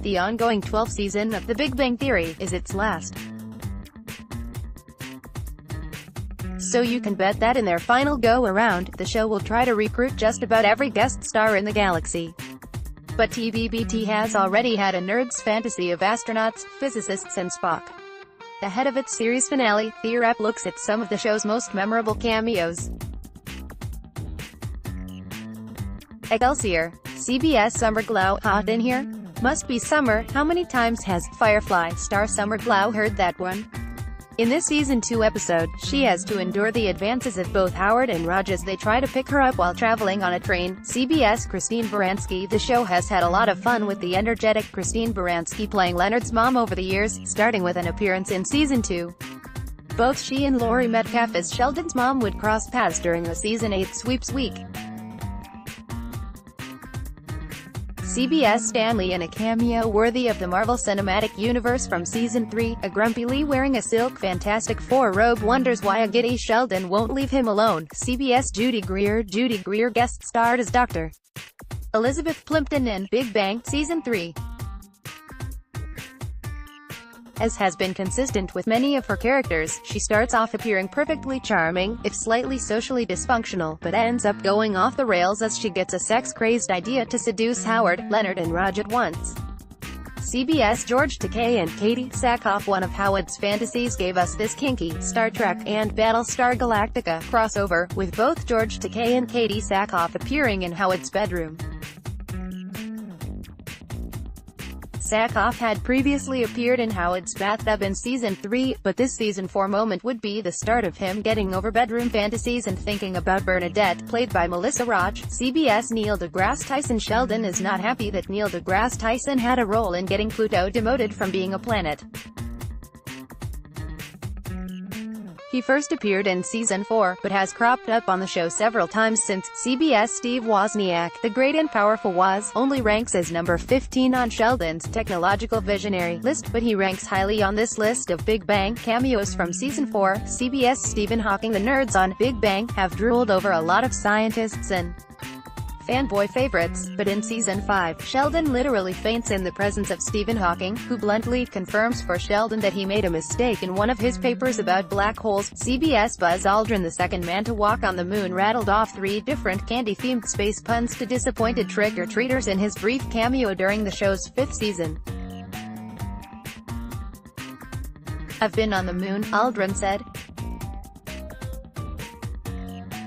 the ongoing 12th season of The Big Bang Theory is its last. So you can bet that in their final go-around, the show will try to recruit just about every guest star in the galaxy. But TBBT has already had a nerd's fantasy of astronauts, physicists and Spock. Ahead of its series finale, TheWrap looks at some of the show's most memorable cameos. Excelsior. CBS Summer Glau. Hot in here? Must be summer. How many times has Firefly star Summer Glau heard that one? In this Season 2 episode, she has to endure the advances of both Howard and Raj as they try to pick her up while traveling on a train. CBS Christine Baranski. The show has had a lot of fun with the energetic Christine Baranski playing Leonard's mom over the years, starting with an appearance in Season 2. Both she and Laurie Metcalf as Sheldon's mom would cross paths during the Season 8 sweeps week. CBS Stanley in a cameo worthy of the Marvel Cinematic Universe from Season 3, a grumpy Lee wearing a silk Fantastic Four robe wonders why a giddy Sheldon won't leave him alone. CBS Judy Greer. Judy Greer guest starred as Dr. Elizabeth Plimpton in Big Bang Season 3. As has been consistent with many of her characters, she starts off appearing perfectly charming, if slightly socially dysfunctional, but ends up going off the rails as she gets a sex-crazed idea to seduce Howard, Leonard and Raj at once. CBS George Takei and Katie Sackhoff. One of Howard's fantasies gave us this kinky Star Trek and Battlestar Galactica crossover, with both George Takei and Katie Sackhoff appearing in Howard's bedroom. Sackhoff had previously appeared in Howard's bathtub in Season 3, but this Season 4 moment would be the start of him getting over bedroom fantasies and thinking about Bernadette, played by Melissa Rauch. CBS Neil deGrasse Tyson. Sheldon is not happy that Neil deGrasse Tyson had a role in getting Pluto demoted from being a planet. He first appeared in Season 4, but has cropped up on the show several times since. CBS Steve Wozniak. The great and powerful Woz only ranks as number 15 on Sheldon's technological visionary list, but he ranks highly on this list of Big Bang cameos from Season 4. CBS Stephen Hawking. The nerds on Big Bang have drooled over a lot of scientists and fanboy favorites, but in Season 5, Sheldon literally faints in the presence of Stephen Hawking, who bluntly confirms for Sheldon that he made a mistake in one of his papers about black holes. CBS Buzz Aldrin. The second man to walk on the moon rattled off 3 different candy-themed space puns to disappointed trick-or-treaters in his brief cameo during the show's 5th season. "I've been on the moon," Aldrin said.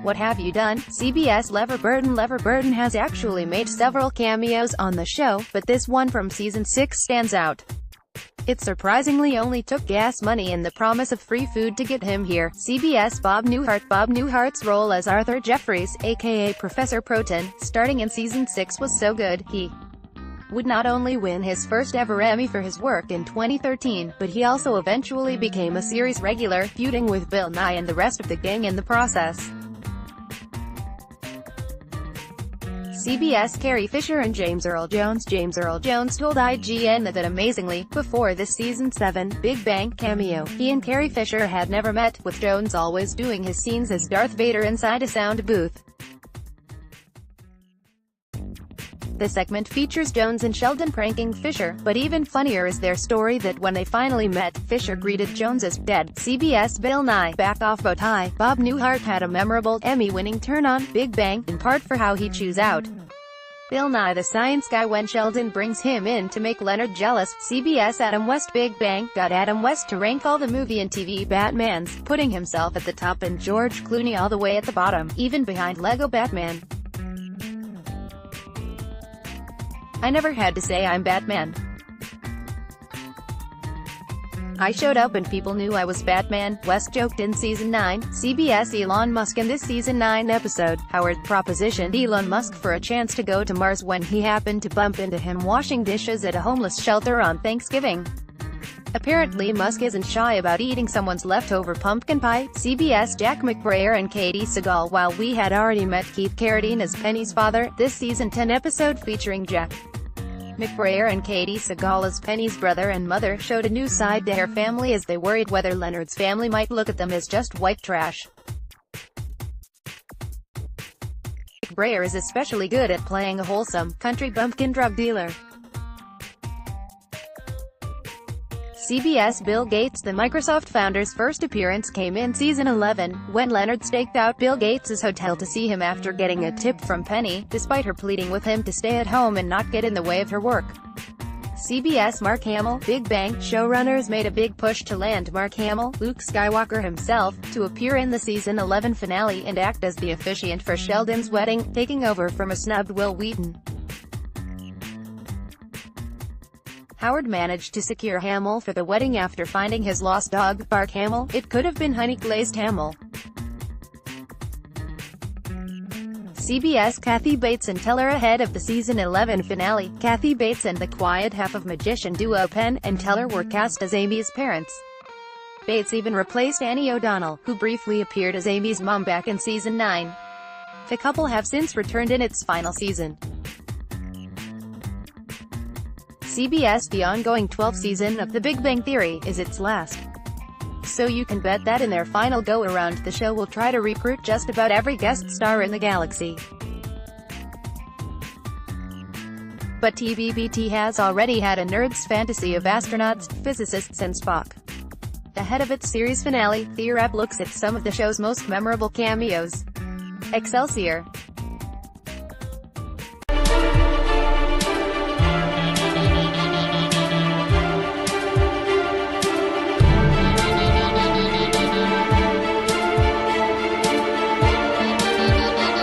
"What have you done?" CBS Levar Burton. Levar Burton has actually made several cameos on the show, but this one from Season 6 stands out. It surprisingly only took gas money and the promise of free food to get him here. CBS Bob Newhart. Bob Newhart's role as Arthur Jeffries, aka Professor Proton, starting in Season 6 was so good, he would not only win his first ever Emmy for his work in 2013, but he also eventually became a series regular, feuding with Bill Nye and the rest of the gang in the process. CBS Carrie Fisher and James Earl Jones. James Earl Jones told IGN that amazingly, before this Season 7 Big Bang cameo, he and Carrie Fisher had never met, with Jones always doing his scenes as Darth Vader inside a sound booth. The segment features Jones and Sheldon pranking Fisher, but even funnier is their story that when they finally met, Fisher greeted Jones as dead. CBS Bill Nye. Back off bow tie. Bob Newhart had a memorable, Emmy-winning turn on Big Bang, in part for how he chews out Bill Nye the Science Guy when Sheldon brings him in to make Leonard jealous. CBS Adam West. Big Bang got Adam West to rank all the movie and TV Batmans, putting himself at the top and George Clooney all the way at the bottom, even behind Lego Batman. "I never had to say I'm Batman. I showed up and people knew I was Batman," West joked in Season 9. CBS Elon Musk. In this Season 9 episode, Howard propositioned Elon Musk for a chance to go to Mars when he happened to bump into him washing dishes at a homeless shelter on Thanksgiving. Apparently Musk isn't shy about eating someone's leftover pumpkin pie. CBS Jack McBrayer and Katie Sagal. While we had already met Keith Carradine as Penny's father, this Season 10 episode featuring Jack McBrayer and Katie Sagal as Penny's brother and mother showed a new side to her family as they worried whether Leonard's family might look at them as just white trash. McBrayer is especially good at playing a wholesome, country bumpkin drug dealer. CBS Bill Gates. The Microsoft founder's first appearance came in season 11, when Leonard staked out Bill Gates' hotel to see him after getting a tip from Penny, despite her pleading with him to stay at home and not get in the way of her work. CBS Mark Hamill. Big Bang showrunners made a big push to land Mark Hamill, Luke Skywalker himself, to appear in the season 11 finale and act as the officiant for Sheldon's wedding, taking over from a snubbed Will Wheaton. Howard managed to secure Hamill for the wedding after finding his lost dog, Bark Hamill. It could have been Honey Glazed Hamill. CBS Kathy Bates and Teller. Ahead of the season 11 finale, Kathy Bates and the quiet half of magician duo Penn and Teller were cast as Amy's parents. Bates even replaced Annie O'Donnell, who briefly appeared as Amy's mom back in season 9. The couple have since returned in its final season. CBS. The ongoing 12th season of The Big Bang Theory is its last. So you can bet that in their final go-around the show will try to recruit just about every guest star in the galaxy. But TBBT has already had a nerd's fantasy of astronauts, physicists and Spock. Ahead of its series finale, TheWrap looks at some of the show's most memorable cameos. Excelsior.